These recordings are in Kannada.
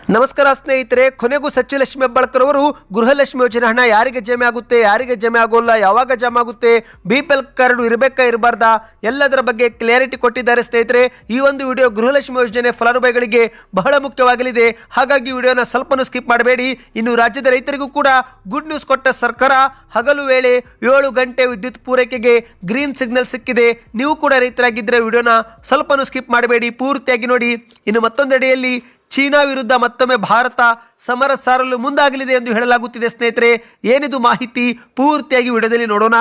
ನಮಸ್ಕಾರ ಸ್ನೇಹಿತರೆ, ಕೊನೆಗೂ ಸಚಿವ ಲಕ್ಷ್ಮಿ ಹೆಬ್ಬಾಳ್ಕರ್ ಅವರು ಗೃಹಲಕ್ಷ್ಮಿ ಯೋಜನೆ ಹಣ ಯಾರಿಗೆ ಜಮೆ ಆಗುತ್ತೆ, ಯಾರಿಗೆ ಜಮೆ ಆಗೋಲ್ಲ, ಯಾವಾಗ ಜಮೆ ಆಗುತ್ತೆ, ಬಿಪಿಎಲ್ ಕಾರ್ಡ್ ಇರಬೇಕಾ ಇರಬಾರ್ದಾ ಎಲ್ಲದರ ಬಗ್ಗೆ ಕ್ಲಾರಿಟಿ ಕೊಟ್ಟಿದ್ದಾರೆ ಸ್ನೇಹಿತರೆ. ಈ ಒಂದು ವಿಡಿಯೋ ಗೃಹಲಕ್ಷ್ಮಿ ಯೋಜನೆ ಫಲಾನುಭವಿಗಳಿಗೆ ಬಹಳ ಮುಖ್ಯವಾಗಲಿದೆ. ಹಾಗಾಗಿ ವಿಡಿಯೋನ ಸ್ವಲ್ಪನೂ ಸ್ಕಿಪ್ ಮಾಡಬೇಡಿ. ಇನ್ನು ರಾಜ್ಯದ ರೈತರಿಗೂ ಕೂಡ ಗುಡ್ ನ್ಯೂಸ್ ಕೊಟ್ಟ ಸರ್ಕಾರ. ಹಗಲು ವೇಳೆ 7 ಗಂಟೆ ವಿದ್ಯುತ್ ಪೂರೈಕೆಗೆ ಗ್ರೀನ್ ಸಿಗ್ನಲ್ ಸಿಕ್ಕಿದೆ. ನೀವು ಕೂಡ ರೈತರಾಗಿದ್ದರೆ ವಿಡಿಯೋನ ಸ್ವಲ್ಪನೂ ಸ್ಕಿಪ್ ಮಾಡಬೇಡಿ, ಪೂರ್ತಿಯಾಗಿ ನೋಡಿ. ಇನ್ನು ಮತ್ತೊಂದೆಡೆಯಲ್ಲಿ ಚೀನಾ ವಿರುದ್ಧ ಮತ್ತೊಮ್ಮೆ ಭಾರತ ಸಮರ ಸಾರಲು ಮುಂದಾಗಲಿದೆ ಎಂದು ಹೇಳಲಾಗುತ್ತಿದೆ ಸ್ನೇಹಿತರೆ. ಏನಿದು ಮಾಹಿತಿ ಪೂರ್ತಿಯಾಗಿ ವಿಡಿಯೋದಲ್ಲಿ ನೋಡೋಣ.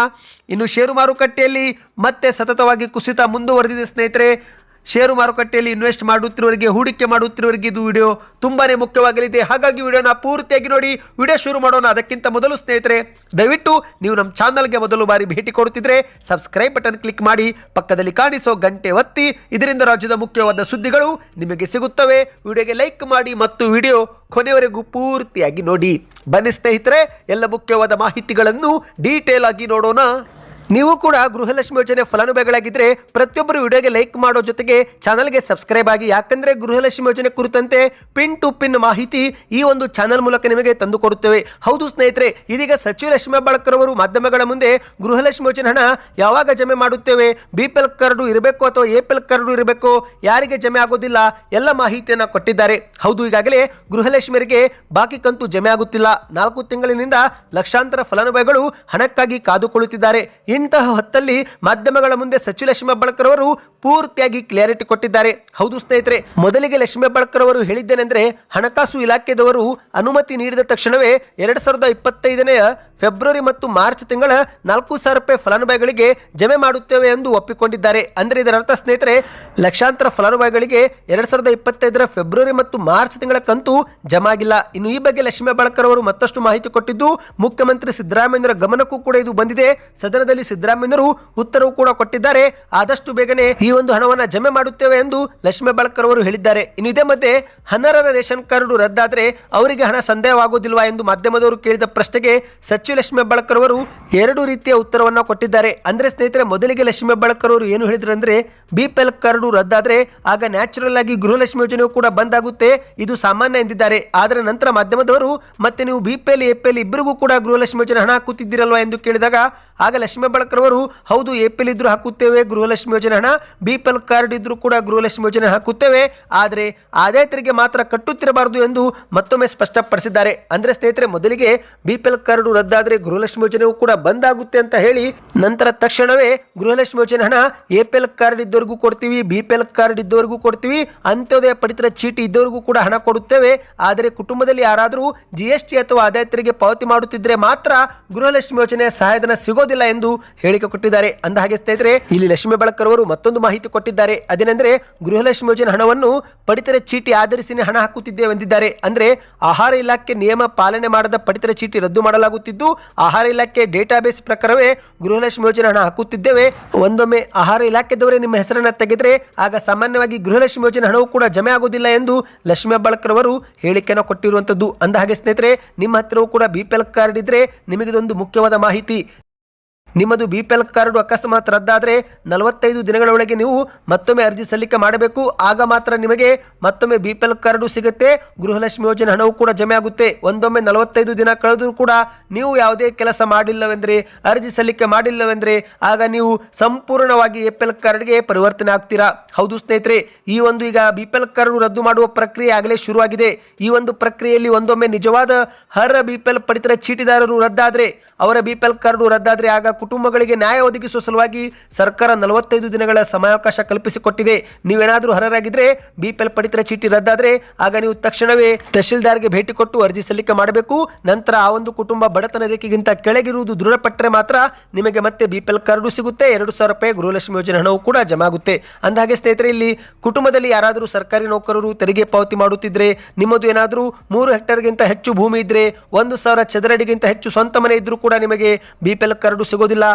ಇನ್ನು ಷೇರು ಮಾರುಕಟ್ಟೆಯಲ್ಲಿ ಮತ್ತೆ ಸತತವಾಗಿ ಕುಸಿತ ಮುಂದುವರೆದಿದೆ ಸ್ನೇಹಿತರೆ. ಷೇರು ಮಾರುಕಟ್ಟೆಯಲ್ಲಿ ಇನ್ವೆಸ್ಟ್ ಮಾಡುತ್ತಿರುವವರಿಗೆ, ಹೂಡಿಕೆ ಮಾಡುತ್ತಿರುವವರಿಗೆ ಇದು ವಿಡಿಯೋ ತುಂಬಾನೇ ಮುಖ್ಯವಾಗಲಿದೆ. ಹಾಗಾಗಿ ವಿಡಿಯೋನ ಪೂರ್ತಿಯಾಗಿ ನೋಡಿ. ವಿಡಿಯೋ ಶುರು ಮಾಡೋಣ. ಅದಕ್ಕಿಂತ ಮೊದಲು ಸ್ನೇಹಿತರೆ, ದಯವಿಟ್ಟು ನೀವು ನಮ್ಮ ಚಾನಲ್ಗೆ ಮೊದಲು ಬಾರಿ ಭೇಟಿ ಕೊಡುತ್ತಿದ್ರೆ ಸಬ್ಸ್ಕ್ರೈಬ್ ಬಟನ್ ಕ್ಲಿಕ್ ಮಾಡಿ, ಪಕ್ಕದಲ್ಲಿ ಕಾಣಿಸೋ ಗಂಟೆ ಒತ್ತಿ. ಇದರಿಂದ ರಾಜ್ಯದ ಮುಖ್ಯವಾದ ಸುದ್ದಿಗಳು ನಿಮಗೆ ಸಿಗುತ್ತವೆ. ವಿಡಿಯೋಗೆ ಲೈಕ್ ಮಾಡಿ ಮತ್ತು ವಿಡಿಯೋ ಕೊನೆಯವರೆಗೂ ಪೂರ್ತಿಯಾಗಿ ನೋಡಿ. ಬನ್ನಿ ಸ್ನೇಹಿತರೆ, ಎಲ್ಲ ಮುಖ್ಯವಾದ ಮಾಹಿತಿಗಳನ್ನು ಡೀಟೇಲ್ ಆಗಿ ನೋಡೋಣ. ನೀವು ಕೂಡ ಗೃಹಲಕ್ಷ್ಮಿ ಯೋಜನೆ ಫಲಾನುಭವಿಗಳಾಗಿದ್ದರೆ ಪ್ರತಿಯೊಬ್ಬರು ವಿಡಿಯೋಗೆ ಲೈಕ್ ಮಾಡೋ ಜೊತೆಗೆ ಚಾನಲ್ಗೆ ಸಬ್ಸ್ಕ್ರೈಬ್ ಆಗಿ. ಯಾಕಂದರೆ ಗೃಹಲಕ್ಷ್ಮಿ ಯೋಜನೆ ಕುರಿತಂತೆ ಪಿನ್ ಟು ಪಿನ್ ಮಾಹಿತಿ ಈ ಒಂದು ಚಾನಲ್ ಮೂಲಕ ನಿಮಗೆ ತಂದು ಕೊಡುತ್ತೇವೆ. ಹೌದು ಸ್ನೇಹಿತರೆ, ಇದೀಗ ಸಚಿವ ಲಕ್ಷ್ಮಿ ಹೆಬ್ಬಾಳ್ಕರ್ ಅವರು ಮಾಧ್ಯಮಗಳ ಮುಂದೆ ಗೃಹಲಕ್ಷ್ಮಿ ಯೋಜನೆ ಹಣ ಯಾವಾಗ ಜಮೆ ಮಾಡುತ್ತೇವೆ, ಬಿಪಿಎಲ್ ಕಾರ್ಡು ಇರಬೇಕು ಅಥವಾ ಎಪಿಎಲ್ ಕಾರ್ಡು ಇರಬೇಕು, ಯಾರಿಗೆ ಜಮೆ ಆಗೋದಿಲ್ಲ ಎಲ್ಲ ಮಾಹಿತಿಯನ್ನು ಕೊಟ್ಟಿದ್ದಾರೆ. ಹೌದು, ಈಗಾಗಲೇ ಗೃಹಲಕ್ಷ್ಮಿಯರಿಗೆ ಬಾಕಿ ಕಂತು ಜಮೆ ಆಗುತ್ತಿಲ್ಲ. 4 ತಿಂಗಳಿನಿಂದ ಲಕ್ಷಾಂತರ ಫಲಾನುಭವಿಗಳು ಹಣಕ್ಕಾಗಿ ಕಾದುಕೊಳ್ಳುತ್ತಿದ್ದಾರೆ. ಇಂತಹ ಹೊತ್ತಲ್ಲಿ ಮಾಧ್ಯಮಗಳ ಮುಂದೆ ಸಚಿವ ಲಕ್ಷ್ಮಿ ಹೆಬ್ಬಾಳ್ಕರ್ ಅವರು ಪೂರ್ತಿಯಾಗಿ ಕ್ಲಾರಿಟಿ ಕೊಟ್ಟಿದ್ದಾರೆ. ಹೌದು ಸ್ನೇಹಿತರೆ, ಮೊದಲಿಗೆ ಲಕ್ಷ್ಮಿ ಹೆಬ್ಬಾಳ್ಕರ್ ಅವರು ಹೇಳಿದ್ದೇನೆಂದ್ರೆ, ಹಣಕಾಸು ಇಲಾಖೆದವರು ಅನುಮತಿ ನೀಡಿದ ತಕ್ಷಣವೇ 2025ನೇ ಫೆಬ್ರವರಿ ಮತ್ತು ಮಾರ್ಚ್ ತಿಂಗಳ 4,000 ರೂಪಾಯಿ ಫಲಾನುಭವಿಗಳಿಗೆ ಜಮೆ ಮಾಡುತ್ತೇವೆ ಎಂದು ಒಪ್ಪಿಕೊಂಡಿದ್ದಾರೆ. ಅಂದರೆ ಇದರ ಅರ್ಥ ಸ್ನೇಹಿತರೆ, ಲಕ್ಷಾಂತರ ಫಲಾನುಭವಿಗಳಿಗೆ 2025ರ ಫೆಬ್ರವರಿ ಮತ್ತು ಮಾರ್ಚ್ ತಿಂಗಳ ಕಂತು ಜಮಾ ಆಗಿಲ್ಲ. ಇನ್ನು ಈ ಬಗ್ಗೆ ಲಕ್ಷ್ಮಿ ಹೆಬ್ಬಾಳ್ಕರ್ ಅವರು ಮತ್ತಷ್ಟು ಮಾಹಿತಿ ಕೊಟ್ಟಿದ್ದು ಮುಖ್ಯಮಂತ್ರಿ ಸಿದ್ದರಾಮಯ್ಯರ ಗಮನಕ್ಕೂ ಕೂಡ ಇದು ಬಂದಿದೆ. ಸದನದಲ್ಲಿ ಸಿದ್ದರಾಮಯ್ಯರು ಉತ್ತರವು ಕೂಡ ಕೊಟ್ಟಿದ್ದಾರೆ. ಆದಷ್ಟು ಬೇಗನೆ ಈ ಒಂದು ಹಣವನ್ನು ಜಮೆ ಮಾಡುತ್ತೇವೆ ಎಂದು ಲಕ್ಷ್ಮಿ ಹೆಬ್ಬಾಳ್ಕರ್ ಅವರು ಹೇಳಿದ್ದಾರೆ. ಇನ್ನು ಇದೇ ಮಧ್ಯೆ ಅನರ್ಹರ ರೇಷನ್ ಕಾರ್ಡ್ ರದ್ದಾದರೆ ಅವರಿಗೆ ಹಣ ಸಂದೇಹವಾಗುವುದಿಲ್ವಾ ಎಂದು ಮಾಧ್ಯಮದವರು ಕೇಳಿದ ಪ್ರಶ್ನೆಗೆ ಸಚಿವ ಲಕ್ಷ್ಮಿ ಹೆಬ್ಬಾಳ್ಕರ್ ಅವರು 2 ರೀತಿಯ ಉತ್ತರವನ್ನು ಕೊಟ್ಟಿದ್ದಾರೆ. ಅಂದ್ರೆ ಸ್ನೇಹಿತರೆ, ಮೊದಲಿಗೆ ಲಕ್ಷ್ಮಿ ಹೆಬ್ಬಾಳ್ಕರ್ ಅವರು ಏನು ಹೇಳಿದ್ರು ಅಂದ್ರೆ, ಬಿಪಿಎಲ್ ಕಾರ್ಡ್ ರದ್ದಾದ್ರೆ ಆಗ ನ್ಯಾಚುರಲ್ ಆಗಿ ಗೃಹಲಕ್ಷ್ಮಿ ಯೋಜನೆಯು ಕೂಡ ಬಂದ್ ಆಗುತ್ತೆ, ಇದು ಸಾಮಾನ್ಯ ಎಂದಿದ್ದಾರೆ. ಆದರೆ ನಂತರ ಮಾಧ್ಯಮದವರು ಮತ್ತೆ ನೀವು ಬಿಪಿಎಲ್ ಎಪಿಎಲ್ ಇಬ್ಬರಿಗೂ ಕೂಡ ಗೃಹಲಕ್ಷ್ಮಿ ಯೋಜನೆ ಹಣ ಹಾಕುತ್ತಿದ್ದೀರಲ್ವಾ ಎಂದು ಕೇಳಿದಾಗ ಆಗ ಲಕ್ಷ್ಮಿ ಹೆಬ್ಬಾಳ್ಕರ್ ಅವರು ಹೌದು, ಎಪಿಎಲ್ ಇದ್ರೂ ಹಾಕುತ್ತೇವೆ ಗೃಹಲಕ್ಷ್ಮಿ ಯೋಜನೆ ಹಣ, ಬಿಪಿಎಲ್ ಕಾರ್ಡ್ ಇದ್ರೂ ಕೂಡ ಗೃಹಲಕ್ಷ್ಮಿ ಯೋಜನೆ ಹಾಕುತ್ತೇವೆ, ಆದರೆ ಆದಾಯ ತೆರಿಗೆ ಮಾತ್ರ ಕಟ್ಟುತ್ತಿರಬಾರದು ಎಂದು ಮತ್ತೊಮ್ಮೆ ಸ್ಪಷ್ಟಪಡಿಸಿದ್ದಾರೆ. ಅಂದ್ರೆ ಸ್ನೇಹಿತರೆ, ಮೊದಲಿಗೆ ಬಿಪಿಎಲ್ ಕಾರ್ಡ್ ರದ್ದಾದ್ರೆ ಗೃಹಲಕ್ಷ್ಮಿ ಯೋಜನೆಯು ಕೂಡ ಬಂದ್ ಆಗುತ್ತೆ ಅಂತ ಹೇಳಿ ನಂತರ ತಕ್ಷಣವೇ ಗೃಹಲಕ್ಷ್ಮಿ ಯೋಜನೆ ಹಣ ಎಪಿಎಲ್ ಕಾರ್ಡ್ ಇದ್ದವರಿಗೂ ಕೊಡ್ತೀವಿ, ಬಿಪಿಎಲ್ ಕಾರ್ಡ್ ಇದ್ದವರಿಗೂ ಕೊಡ್ತೀವಿ, ಅಂತ್ಯೋದಯ ಪಡಿತರ ಚೀಟಿ ಇದ್ದವರಿಗೂ ಕೂಡ ಹಣ ಕೊಡುತ್ತೇವೆ, ಆದರೆ ಕುಟುಂಬದಲ್ಲಿ ಯಾರಾದರೂ ಜಿಎಸ್ಟಿ ಅಥವಾ ಆದಾಯ ತೆರಿಗೆ ಪಾವತಿ ಮಾಡುತ್ತಿದ್ರೆ ಮಾತ್ರ ಗೃಹಲಕ್ಷ್ಮಿ ಯೋಜನೆಯ ಸಹಾಯಧನ ಸಿಗೋದಿಲ್ಲ ಎಂದು ಹೇಳಿಕೆ ಕೊಟ್ಟಿದ್ದಾರೆ. ಅಂದ ಹಾಗೆ ಸ್ನೇಹಿತರೆ, ಇಲ್ಲಿ ಲಕ್ಷ್ಮಿ ಹೆಬ್ಬಾಳ್ಕರ್ ಅವರು ಮತ್ತೊಂದು ಮಾಹಿತಿ ಕೊಟ್ಟಿದ್ದಾರೆ. ಅದೇನೆಂದ್ರೆ, ಗೃಹಲಕ್ಷ್ಮಿ ಯೋಜನೆ ಹಣವನ್ನು ಪಡಿತರ ಚೀಟಿ ಆಧರಿಸಿ ಹಣ ಹಾಕುತ್ತಿದ್ದೇವೆ ಎಂದಿದ್ದಾರೆ. ಅಂದ್ರೆ ಆಹಾರ ಇಲಾಖೆ ನಿಯಮ ಪಾಲನೆ ಮಾಡದ ಪಡಿತರ ಚೀಟಿ ರದ್ದು ಮಾಡಲಾಗುತ್ತಿದ್ದು, ಆಹಾರ ಇಲಾಖೆ ಡೇಟಾಬೇಸ್ ಪ್ರಕಾರವೇ ಗೃಹಲಕ್ಷ್ಮಿ ಯೋಜನೆ ಹಣ ಹಾಕುತ್ತಿದ್ದೇವೆ. ಒಂದೊಮ್ಮೆ ಆಹಾರ ಇಲಾಖೆದವರೇ ನಿಮ್ಮ ಹೆಸರನ್ನ ತೆಗೆದ್ರೆ ಆಗ ಸಾಮಾನ್ಯವಾಗಿ ಗೃಹಲಕ್ಷ್ಮಿ ಯೋಜನೆ ಹಣವು ಕೂಡ ಜಮೆ ಆಗುವುದಿಲ್ಲ ಎಂದು ಲಕ್ಷ್ಮಿ ಹೆಬ್ಬಾಳ್ಕರ್ ಅವರು ಹೇಳಿಕೆಯನ್ನು ಕೊಟ್ಟಿರುವಂತದ್ದು. ಅಂದ ಹಾಗೆ ಸ್ನೇಹಿತರೆ, ನಿಮ್ಮ ಹತ್ತಿರವೂ ಕೂಡ ಬಿಪಿಎಲ್ ಕಾರ್ಡ್ ಇದ್ರೆ ನಿಮಗಿದೊಂದು ಮುಖ್ಯವಾದ ಮಾಹಿತಿ. ನಿಮ್ಮದು ಬಿಪಿಎಲ್ ಕಾರ್ಡ್ ಅಕಸ್ಮಾತ್ ರದ್ದಾದರೆ 45 ದಿನಗಳ ಒಳಗೆ ನೀವು ಮತ್ತೊಮ್ಮೆ ಅರ್ಜಿ ಸಲ್ಲಿಕೆ ಮಾಡಬೇಕು. ಆಗ ಮಾತ್ರ ನಿಮಗೆ ಮತ್ತೊಮ್ಮೆ ಬಿಪಿಎಲ್ ಕಾರ್ಡು ಸಿಗುತ್ತೆ, ಗೃಹಲಕ್ಷ್ಮಿ ಯೋಜನೆ ಹಣವು ಕೂಡ ಜಮೆ ಆಗುತ್ತೆ. ಒಂದೊಮ್ಮೆ 45 ದಿನ ಕಳೆದರೂ ಕೂಡ ನೀವು ಯಾವುದೇ ಕೆಲಸ ಮಾಡಿಲ್ಲವೆಂದರೆ, ಅರ್ಜಿ ಸಲ್ಲಿಕೆ ಮಾಡಿಲ್ಲವೆಂದರೆ ಆಗ ನೀವು ಸಂಪೂರ್ಣವಾಗಿ ಎಪಿಎಲ್ ಕಾರ್ಡ್ಗೆ ಪರಿವರ್ತನೆ ಆಗ್ತೀರಾ. ಹೌದು ಸ್ನೇಹಿತರೆ, ಈ ಒಂದು ಈಗ ಬಿಪಿಎಲ್ ಕಾರ್ಡ್ ರದ್ದು ಮಾಡುವ ಪ್ರಕ್ರಿಯೆ ಆಗಲೇ ಶುರುವಾಗಿದೆ. ಈ ಒಂದು ಪ್ರಕ್ರಿಯೆಯಲ್ಲಿ ಒಂದೊಮ್ಮೆ ನಿಜವಾದ ಅರ್ಹ ಬಿಪಿಎಲ್ ಪಡಿತರ ಚೀಟಿದಾರರು ರದ್ದಾದರೆ, ಅವರ ಬಿಪಿಎಲ್ ಕಾರ್ಡ್ ರದ್ದಾದರೆ ಆಗ ಕುಟುಂಬಗಳಿಗೆ ನ್ಯಾಯ ಒದಗಿಸುವ ಸಲುವಾಗಿ ಸರ್ಕಾರ 45 ದಿನಗಳ ಸಮಯಾವಕಾಶ ಕಲ್ಪಿಸಿಕೊಟ್ಟಿದೆ. ನೀವೇನಾದರೂ ಅರ್ಹರಾಗಿದ್ರೆ ಬಿಪಿಎಲ್ ಪಡಿತರ ಚೀಟಿ ರದ್ದಾದ್ರೆ ಆಗ ನೀವು ತಕ್ಷಣವೇ ತಹಶೀಲ್ದಾರ್ಗೆ ಭೇಟಿ ಕೊಟ್ಟು ಅರ್ಜಿ ಸಲ್ಲಿಕೆ ಮಾಡಬೇಕು. ನಂತರ ಆ ಒಂದು ಕುಟುಂಬ ಬಡತನ ರೇಖೆಗಿಂತ ಕೆಳಗಿರುವುದು ದೃಢಪಟ್ಟರೆ ಮಾತ್ರ ನಿಮಗೆ ಮತ್ತೆ ಬಿಪಿಎಲ್ ಕಾರ್ಡು ಸಿಗುತ್ತೆ. 2,000 ರೂಪಾಯಿ ಗೃಹಲಕ್ಷ್ಮಿ ಯೋಜನೆ ಹಣವು ಕೂಡ ಜಮಾ ಆಗುತ್ತೆ. ಅಂದಹಾಗೆ ಸ್ನೇಹಿತರೆ, ಇಲ್ಲಿ ಕುಟುಂಬದಲ್ಲಿ ಯಾರಾದರೂ ಸರ್ಕಾರಿ ನೌಕರರು ತೆರಿಗೆ ಪಾವತಿ ಮಾಡುತ್ತಿದ್ರೆ, ನಿಮ್ಮದು ಏನಾದರೂ 3 ಹೆಕ್ಟೇರ್ಗಿಂತ ಹೆಚ್ಚು ಭೂಮಿ ಇದ್ರೆ, 1,000 ಚದರ ಅಡಿಗಿಂತ ಹೆಚ್ಚು ಸ್ವಂತ ಮನೆ ಇದ್ರೂ ಕೂಡ ನಿಮಗೆ ಬಿಪಿಎಲ್ ಕಾರ್ಡು ಸಿಗೋದಿಲ್ಲ.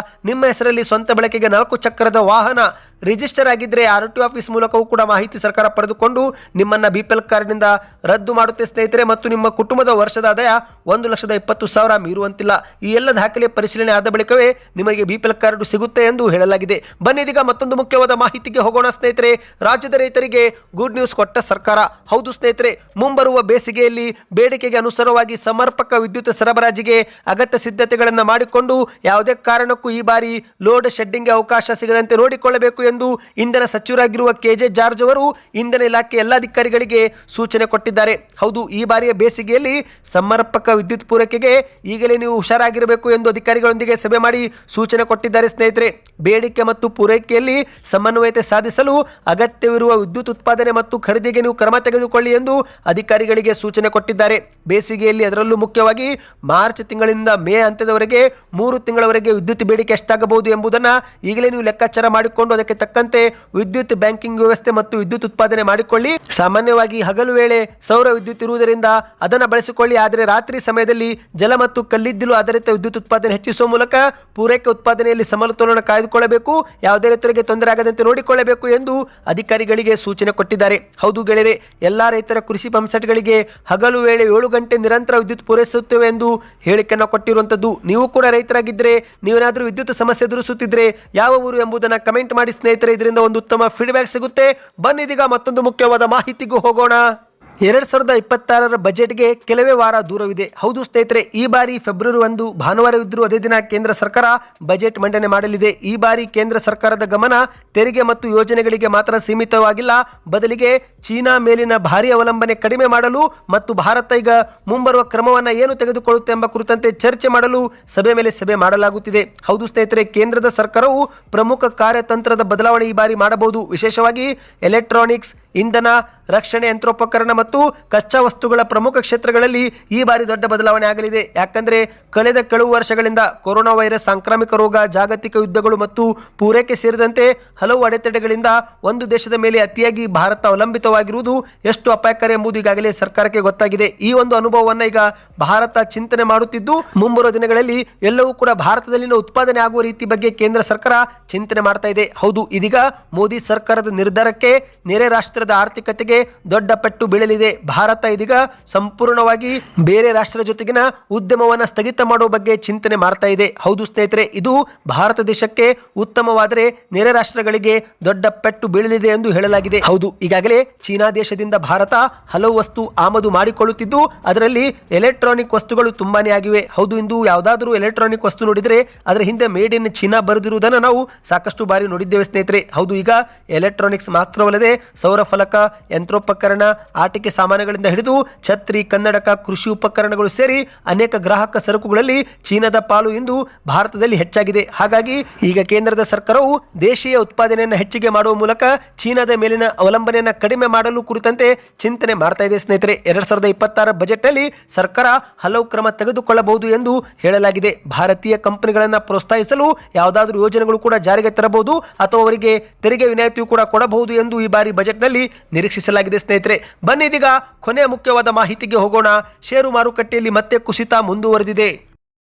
ನಿಮ್ಮ ಹೆಸರಲ್ಲಿ ಸ್ವಂತ ಬಳಕೆಗೆ 4 ಚಕ್ರದ ವಾಹನ ರಿಜಿಸ್ಟರ್ ಆಗಿದ್ರೆ RTO ಆಫೀಸ್ ಮೂಲಕವೂ ಕೂಡ ಮಾಹಿತಿ ಸರ್ಕಾರ ಪಡೆದುಕೊಂಡು ನಿಮ್ಮನ್ನ BPL ಕಾರ್ಡ್ನಿಂದ ರದ್ದು ಮಾಡುತ್ತೆ ಸ್ನೇಹಿತರೆ. ಮತ್ತು ನಿಮ್ಮ ಕುಟುಂಬದ ವರ್ಷದ ಆದಾಯ 1,20,000 ಮೀರುವಂತಿಲ್ಲ. ಈ ಎಲ್ಲ ದಾಖಲೆ ಪರಿಶೀಲನೆ ಆದ ಬಳಿಕವೇ ನಿಮಗೆ BPL ಕಾರ್ಡ್ ಸಿಗುತ್ತೆ ಎಂದು ಹೇಳಲಾಗಿದೆ. ಬನ್ನಿ ಇದೀಗ ಮತ್ತೊಂದು ಮುಖ್ಯವಾದ ಮಾಹಿತಿಗೆ ಹೋಗೋಣ ಸ್ನೇಹಿತರೆ. ರಾಜ್ಯದ ರೈತರಿಗೆ ಗುಡ್ ನ್ಯೂಸ್ ಕೊಟ್ಟ ಸರ್ಕಾರ. ಹೌದು ಸ್ನೇಹಿತರೆ, ಮುಂಬರುವ ಬೇಸಿಗೆಯಲ್ಲಿ ಬೇಡಿಕೆಗೆ ಅನುಸಾರವಾಗಿ ಸಮರ್ಪಕ ವಿದ್ಯುತ್ ಸರಬರಾಜಿಗೆ ಅಗತ್ಯ ಸಿದ್ಧತೆಗಳನ್ನು ಮಾಡಿಕೊಂಡು ಯಾವುದೇ ಕಾರಣಕ್ಕೂ ಈ ಬಾರಿ ಲೋಡ್ ಶೆಡ್ಡಿಂಗ್ಗೆ ಅವಕಾಶ ಸಿಗದಂತೆ ನೋಡಿಕೊಳ್ಳಬೇಕು ಎಂದು ಇಂಧನ ಸಚಿವರಾಗಿರುವ KJ ಜಾರ್ಜ್ ಅವರು ಇಂಧನ ಇಲಾಖೆ ಎಲ್ಲ ಅಧಿಕಾರಿಗಳಿಗೆ ಸೂಚನೆ ಕೊಟ್ಟಿದ್ದಾರೆ. ಹೌದು, ಈ ಬಾರಿಯ ಬೇಸಿಗೆಯಲ್ಲಿ ಸಮರ್ಪಕ ವಿದ್ಯುತ್ ಪೂರೈಕೆಗೆ ಈಗಲೇ ನೀವು ಹುಷಾರಾಗಿರಬೇಕು ಎಂದು ಅಧಿಕಾರಿಗಳೊಂದಿಗೆ ಸಭೆ ಮಾಡಿ ಸೂಚನೆ ಕೊಟ್ಟಿದ್ದಾರೆ ಸ್ನೇಹಿತರೆ. ಬೇಡಿಕೆ ಮತ್ತು ಪೂರೈಕೆಯಲ್ಲಿ ಸಮನ್ವಯತೆ ಸಾಧಿಸಲು ಅಗತ್ಯವಿರುವ ವಿದ್ಯುತ್ ಉತ್ಪಾದನೆ ಮತ್ತು ಖರೀದಿಗೆ ನೀವು ಕ್ರಮ ತೆಗೆದುಕೊಳ್ಳಿ ಎಂದು ಅಧಿಕಾರಿಗಳಿಗೆ ಸೂಚನೆ ಕೊಟ್ಟಿದ್ದಾರೆ. ಬೇಸಿಗೆಯಲ್ಲಿ ಅದರಲ್ಲೂ ಮುಖ್ಯವಾಗಿ ಮಾರ್ಚ್ ತಿಂಗಳಿಂದ ಮೇ ಅಂತ್ಯದವರೆಗೆ 3 ತಿಂಗಳವರೆಗೆ ವಿದ್ಯುತ್ ಬೇಡಿಕೆ ಎಷ್ಟಾಗಬಹುದು ಎಂಬುದನ್ನು ಈಗಲೇ ನೀವು ಲೆಕ್ಕಾಚಾರ ಮಾಡಿಕೊಂಡು ಅದಕ್ಕೆ ತಕ್ಕಂತೆ ವಿದ್ಯುತ್ ಬ್ಯಾಂಕಿಂಗ್ ವ್ಯವಸ್ಥೆ ಮತ್ತು ವಿದ್ಯುತ್ ಉತ್ಪಾದನೆ ಮಾಡಿಕೊಳ್ಳಿ. ಸಾಮಾನ್ಯವಾಗಿ ಹಗಲು ವೇಳೆ ಸೌರ ವಿದ್ಯುತ್ ಇರುವುದರಿಂದ ಅದನ್ನು ಬಳಸಿಕೊಳ್ಳಿ. ಆದರೆ ರಾತ್ರಿ ಸಮಯದಲ್ಲಿ ಜಲ ಮತ್ತು ಕಲ್ಲಿದ್ದಲು ಆಧಾರಿತ ವಿದ್ಯುತ್ ಉತ್ಪಾದನೆ ಹೆಚ್ಚಿಸುವ ಮೂಲಕ ಪೂರೈಕೆ ಉತ್ಪಾದನೆಯಲ್ಲಿ ಸಮತೋಲನ ಕಾಯ್ದುಕೊಳ್ಳಬೇಕು, ಯಾವುದೇ ರೈತರಿಗೆ ತೊಂದರೆ ಆಗದಂತೆ ನೋಡಿಕೊಳ್ಳಬೇಕು ಎಂದು ಅಧಿಕಾರಿಗಳಿಗೆ ಸೂಚನೆ ಕೊಟ್ಟಿದ್ದಾರೆ. ಹೌದು ಗೆಳೆಯರೆ, ಎಲ್ಲಾ ರೈತರ ಕೃಷಿ ಪಂಪ್ಸೆಟ್ಗಳಿಗೆ ಹಗಲು ವೇಳೆ 7 ಗಂಟೆ ನಿರಂತರ ವಿದ್ಯುತ್ ಪೂರೈಸುತ್ತೇವೆ ಎಂದು ಹೇಳಿಕೆಯನ್ನು ಕೊಟ್ಟಿರುವಂತದ್ದು. ನೀವು ಕೂಡ ರೈತರಾಗಿದ್ದರೆ, ನೀವೇನಾದರೂ ವಿದ್ಯುತ್ ಸಮಸ್ಯೆ ಎದುರಿಸುತ್ತಿದ್ರೆ ಯಾವ ಊರು ಎಂಬುದನ್ನು ಕಮೆಂಟ್ ಮಾಡಿ ಸ್ನೇಹಿತರೆ. ಇದರಿಂದ ಒಂದು ಉತ್ತಮ ಫೀಡ್ಬ್ಯಾಕ್ ಸಿಗುತ್ತೆ. ಬನ್ನಿದೀಗ ಮತ್ತೊಂದು ಮುಖ್ಯವಾದ ಮಾಹಿತಿಗೂ ಹೋಗೋಣ. 2026 ಬಜೆಟ್ಗೆ ಕೆಲವೇ ವಾರ ದೂರವಿದೆ. ಹೌದು ಸ್ನೇಹಿತರೆ, ಈ ಬಾರಿ ಫೆಬ್ರವರಿ 1 ಭಾನುವಾರವಿದ್ದರೂ ಅದೇ ದಿನ ಕೇಂದ್ರ ಸರ್ಕಾರ ಬಜೆಟ್ ಮಂಡನೆ ಮಾಡಲಿದೆ. ಈ ಬಾರಿ ಕೇಂದ್ರ ಸರ್ಕಾರದ ಗಮನ ತೆರಿಗೆ ಮತ್ತು ಯೋಜನೆಗಳಿಗೆ ಮಾತ್ರ ಸೀಮಿತವಾಗಿಲ್ಲ, ಬದಲಿಗೆ ಚೀನಾ ಮೇಲಿನ ಭಾರಿ ಅವಲಂಬನೆ ಕಡಿಮೆ ಮಾಡಲು ಮತ್ತು ಭಾರತ ಈಗ ಮುಂಬರುವ ಕ್ರಮವನ್ನು ಏನು ತೆಗೆದುಕೊಳ್ಳುತ್ತೆ ಎಂಬ ಕುರಿತಂತೆ ಚರ್ಚೆ ಮಾಡಲು ಸಭೆ ಮಾಡಲಾಗುತ್ತಿದೆ. ಹೌದು ಸ್ನೇಹಿತರೆ, ಕೇಂದ್ರದ ಸರ್ಕಾರವು ಪ್ರಮುಖ ಕಾರ್ಯತಂತ್ರದ ಬದಲಾವಣೆ ಈ ಬಾರಿ ಮಾಡಬಹುದು. ವಿಶೇಷವಾಗಿ ಎಲೆಕ್ಟ್ರಾನಿಕ್ಸ್, ಇಂಧನ, ರಕ್ಷಣೆ, ಯಂತ್ರೋಪಕರಣ ಮತ್ತು ಕಚ್ಚಾ ವಸ್ತುಗಳ ಪ್ರಮುಖ ಕ್ಷೇತ್ರಗಳಲ್ಲಿ ಈ ಬಾರಿ ದೊಡ್ಡ ಬದಲಾವಣೆ ಆಗಲಿದೆ. ಯಾಕಂದ್ರೆ ಕಳೆದ ಕೆಲವು ವರ್ಷಗಳಿಂದ ಕೊರೋನಾ ವೈರಸ್, ಸಾಂಕ್ರಾಮಿಕ ರೋಗ, ಜಾಗತಿಕ ಯುದ್ಧಗಳು ಮತ್ತು ಪೂರೈಕೆ ಸೇರಿದಂತೆ ಹಲವು ಅಡೆತಡೆಗಳಿಂದ ಒಂದು ದೇಶದ ಮೇಲೆ ಅತಿಯಾಗಿ ಭಾರತ ಅವಲಂಬಿತವಾಗಿರುವುದು ಎಷ್ಟು ಅಪಾಯಕಾರಿ ಎಂಬುದು ಈಗಾಗಲೇ ಸರ್ಕಾರಕ್ಕೆ ಗೊತ್ತಾಗಿದೆ. ಈ ಒಂದು ಅನುಭವವನ್ನು ಈಗ ಭಾರತ ಚಿಂತನೆ ಮಾಡುತ್ತಿದ್ದು, ಮುಂಬರುವ ದಿನಗಳಲ್ಲಿ ಎಲ್ಲವೂ ಕೂಡ ಭಾರತದಲ್ಲಿನ ಉತ್ಪಾದನೆ ಆಗುವ ರೀತಿ ಬಗ್ಗೆ ಕೇಂದ್ರ ಸರ್ಕಾರ ಚಿಂತನೆ ಮಾಡ್ತಾ ಇದೆ. ಹೌದು, ಇದೀಗ ಮೋದಿ ಸರ್ಕಾರದ ನಿರ್ಧಾರಕ್ಕೆ ನೆರೆ ರಾಷ್ಟ್ರದ ಆರ್ಥಿಕತೆಗೆ ದೊಡ್ಡ ಪೆಟ್ಟು ಬೀಳಲಿದೆ. ಭಾರತ ಇದೀಗ ಸಂಪೂರ್ಣವಾಗಿ ಬೇರೆ ರಾಷ್ಟ್ರದ ಜೊತೆಗಿನ ಉದ್ಯಮವನ್ನು ಸ್ಥಗಿತ ಮಾಡುವ ಬಗ್ಗೆ ಚಿಂತನೆ ಮಾಡ್ತಾ ಇದೆ. ಹೌದು ಸ್ನೇಹಿತರೆ, ಇದು ಭಾರತ ದೇಶಕ್ಕೆ ಉತ್ತಮವಾದರೆ ನೆರೆ ರಾಷ್ಟ್ರಗಳಿಗೆ ದೊಡ್ಡ ಪೆಟ್ಟು ಬೀಳಲಿದೆ ಎಂದು ಹೇಳಲಾಗಿದೆ. ಹೌದು, ಈಗಾಗಲೇ ಚೀನಾ ದೇಶದಿಂದ ಭಾರತ ಹಲವು ವಸ್ತು ಆಮದು ಮಾಡಿಕೊಳ್ಳುತ್ತಿದ್ದು, ಅದರಲ್ಲಿ ಎಲೆಕ್ಟ್ರಾನಿಕ್ ವಸ್ತುಗಳು ತುಂಬಾನೇ ಆಗಿವೆ. ಹೌದು, ಇಂದು ಯಾವುದಾದ್ರೂ ಎಲೆಕ್ಟ್ರಾನಿಕ್ ವಸ್ತು ನೋಡಿದರೆ ಅದರ ಹಿಂದೆ ಮೇಡ್ ಇನ್ ಚೀನಾ ಬರೆದಿರುವುದನ್ನು ನಾವು ಸಾಕಷ್ಟು ಬಾರಿ ನೋಡಿದ್ದೇವೆ ಸ್ನೇಹಿತರೆ. ಹೌದು, ಈಗ ಎಲೆಕ್ಟ್ರಾನಿಕ್ಸ್ ಮಾತ್ರವಲ್ಲದೆ ಸೌರ ಫಲಕ, ಯಂತ್ರೋಪಕರಣ, ಆಟಿಕೆ ಸಾಮಾನುಗಳಿಂದ ಹಿಡಿದು ಛತ್ರಿ, ಕನ್ನಡಕ, ಕೃಷಿ ಉಪಕರಣಗಳು ಸೇರಿ ಅನೇಕ ಗ್ರಾಹಕ ಸರಕುಗಳಲ್ಲಿ ಚೀನಾದ ಪಾಲು ಇಂದು ಭಾರತದಲ್ಲಿ ಹೆಚ್ಚಾಗಿದೆ. ಹಾಗಾಗಿ ಈಗ ಕೇಂದ್ರದ ಸರ್ಕಾರವು ದೇಶೀಯ ಉತ್ಪಾದನೆಯನ್ನು ಹೆಚ್ಚಿಗೆ ಮಾಡುವ ಮೂಲಕ ಚೀನಾದ ಮೇಲಿನ ಅವಲಂಬನೆಯನ್ನು ಕಡಿಮೆ ಮಾಡಲು ಕುರಿತಂತೆ ಚಿಂತನೆ ಮಾಡ್ತಾ ಇದೆ ಸ್ನೇಹಿತರೆ. 2026 ಬಜೆಟ್ ಅಲ್ಲಿ ಸರ್ಕಾರ ಹಲವು ಕ್ರಮ ತೆಗೆದುಕೊಳ್ಳಬಹುದು ಎಂದು ಹೇಳಲಾಗಿದೆ. ಭಾರತೀಯ ಕಂಪನಿಗಳನ್ನು ಪ್ರೋತ್ಸಾಹಿಸಲು ಯಾವುದಾದ್ರೂ ಯೋಜನೆಗಳು ಕೂಡ ಜಾರಿಗೆ ತರಬಹುದು ಅಥವಾ ಅವರಿಗೆ ತೆರಿಗೆ ವಿನಾಯಿತಿಯು ಕೂಡ ಕೊಡಬಹುದು ಎಂದು ಈ ಬಾರಿ ಬಜೆಟ್ ನಲ್ಲಿ ನಿರೀಕ್ಷಿಸಲಾಗಿದೆ ಸ್ನೇಹಿತರೆ. ಬನ್ನಿ ಇದೀಗ ಕೊನೆಯ ಮುಖ್ಯವಾದ ಮಾಹಿತಿಗೆ ಹೋಗೋಣ. ಷೇರು ಮಾರುಕಟ್ಟೆಯಲ್ಲಿ ಮತ್ತೆ ಕುಸಿತ ಮುಂದುವರೆದಿದೆ.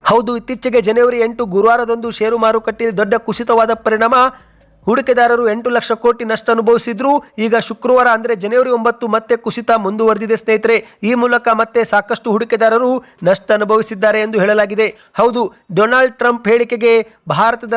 ಹೌದು, ಇತ್ತೀಚೆಗೆ ಜನವರಿ 8 ಗುರುವಾರದಂದು ಷೇರು ಮಾರುಕಟ್ಟೆಯಲ್ಲಿ ದೊಡ್ಡ ಕುಸಿತವಾದ ಪರಿಣಾಮ ಹೂಡಿಕೆದಾರರು 8 ಲಕ್ಷ ಕೋಟಿ ನಷ್ಟ ಅನುಭವಿಸಿದ್ರು. ಈಗ ಶುಕ್ರವಾರ ಅಂದ್ರೆ ಜನವರಿ 9 ಮತ್ತೆ ಕುಸಿತ ಮುಂದುವರೆದಿದೆ ಸ್ನೇಹಿತರೆ. ಈ ಮೂಲಕ ಮತ್ತೆ ಸಾಕಷ್ಟು ಹೂಡಿಕೆದಾರರು ನಷ್ಟ ಅನುಭವಿಸಿದ್ದಾರೆ ಎಂದು ಹೇಳಲಾಗಿದೆ. ಹೌದು, ಡೊನಾಲ್ಡ್ ಟ್ರಂಪ್ ಹೇಳಿಕೆಗೆ ಭಾರತದ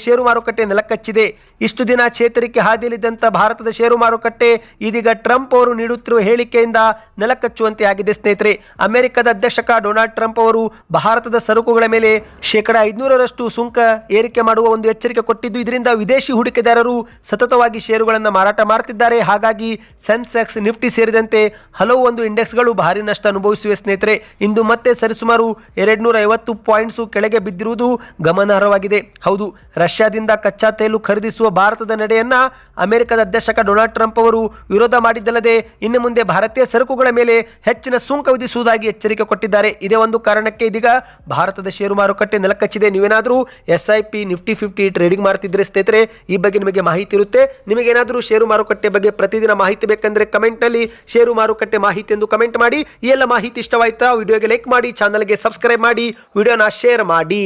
ಷೇರು ಮಾರುಕಟ್ಟೆ ನೆಲಕಚ್ಚಿದೆ. ಇಷ್ಟು ದಿನ ಚೇತರಿಕೆ ಹಾದಿಯಲ್ಲಿದ್ದಂಥ ಭಾರತದ ಷೇರು ಮಾರುಕಟ್ಟೆ ಇದೀಗ ಟ್ರಂಪ್ ಅವರು ನೀಡುತ್ತಿರುವ ಹೇಳಿಕೆಯಿಂದ ನೆಲಕಚ್ಚುವಂತೆ ಆಗಿದೆ ಸ್ನೇಹಿತರೆ. ಅಮೆರಿಕದ ಅಧ್ಯಕ್ಷ ಡೊನಾಲ್ಡ್ ಟ್ರಂಪ್ ಅವರು ಭಾರತದ ಸರಕುಗಳ ಮೇಲೆ 500% ಸುಂಕ ಏರಿಕೆ ಮಾಡುವ ಒಂದು ಎಚ್ಚರಿಕೆ ಕೊಟ್ಟಿದ್ದು, ಇದರಿಂದ ವಿದೇಶಿ ಹೂಡಿಕೆದಾರರು ಸತತವಾಗಿ ಷೇರುಗಳನ್ನು ಮಾರಾಟ ಮಾಡುತ್ತಿದ್ದಾರೆ. ಹಾಗಾಗಿ ಸೆನ್ಸೆಕ್ಸ್, ನಿಫ್ಟಿ ಸೇರಿದಂತೆ ಹಲವು ಒಂದು ಇಂಡೆಕ್ಸ್ಗಳು ಭಾರಿ ನಷ್ಟ ಅನುಭವಿಸಿವೆ ಸ್ನೇಹಿತರೆ. ಇಂದು ಮತ್ತೆ ಸರಿಸುಮಾರು 250 ಪಾಯಿಂಟ್ಸ್ ಕೆಳಗೆ ಬಿದ್ದಿರುವುದು ಗಮನಾರ್ಹವಾಗಿದೆ. ಹೌದು, ರಷ್ಯಾದಿಂದ ಕಚ್ಚಾ ತೈಲ ಖರೀದಿಸುವ ಭಾರತದ ನಡೆಯನ್ನ ಅಮೆರಿಕದ ಅಧ್ಯಕ್ಷ ಡೊನಾಲ್ಡ್ ಟ್ರಂಪ್ ಅವರು ವಿರೋಧ ಮಾಡಿದ್ದಲ್ಲದೆ ಇನ್ನು ಮುಂದೆ ಭಾರತೀಯ ಸರಕುಗಳ ಮೇಲೆ ಹೆಚ್ಚಿನ ಸುಂಕ ವಿಧಿಸುವುದಾಗಿ ಎಚ್ಚರಿಕೆ ಕೊಟ್ಟಿದ್ದಾರೆ. ಇದೇ ಒಂದು ಕಾರಣಕ್ಕೆ ಇದೀಗ ಭಾರತದ ಷೇರು ಮಾರುಕಟ್ಟೆ ನೆಲಕಚ್ಚಿದೆ. ನೀವೇನಾದರೂ SIP, ನಿಫ್ಟಿ 50 ಟ್ರೇಡಿಂಗ್ ಮಾಡ್ತಿದ್ರೆ ಸ್ನೇಹಿತರೆ, ಈ ಬಗ್ಗೆ ನಿಮಗೆ ಮಾಹಿತಿ ಇರುತ್ತೆ. ನಿಮಗೇನಾದರೂ ಷೇರು ಮಾರುಕಟ್ಟೆ ಬಗ್ಗೆ ಪ್ರತಿದಿನ ಮಾಹಿತಿ ಬೇಕಂದ್ರೆ ಕಮೆಂಟ್ ನಲ್ಲಿ ಷೇರು ಮಾರುಕಟ್ಟೆ ಮಾಹಿತಿ ಎಂದು ಕಮೆಂಟ್ ಮಾಡಿ. ಈ ಎಲ್ಲ ಮಾಹಿತಿ ಇಷ್ಟವಾಯ್ತಾ? ವಿಡಿಯೋಗೆ ಲೈಕ್ ಮಾಡಿ, ಚಾನಲ್ಗೆ ಸಬ್ಸ್ಕ್ರೈಬ್ ಮಾಡಿ, ವಿಡಿಯೋನ ಶೇರ್ ಮಾಡಿ.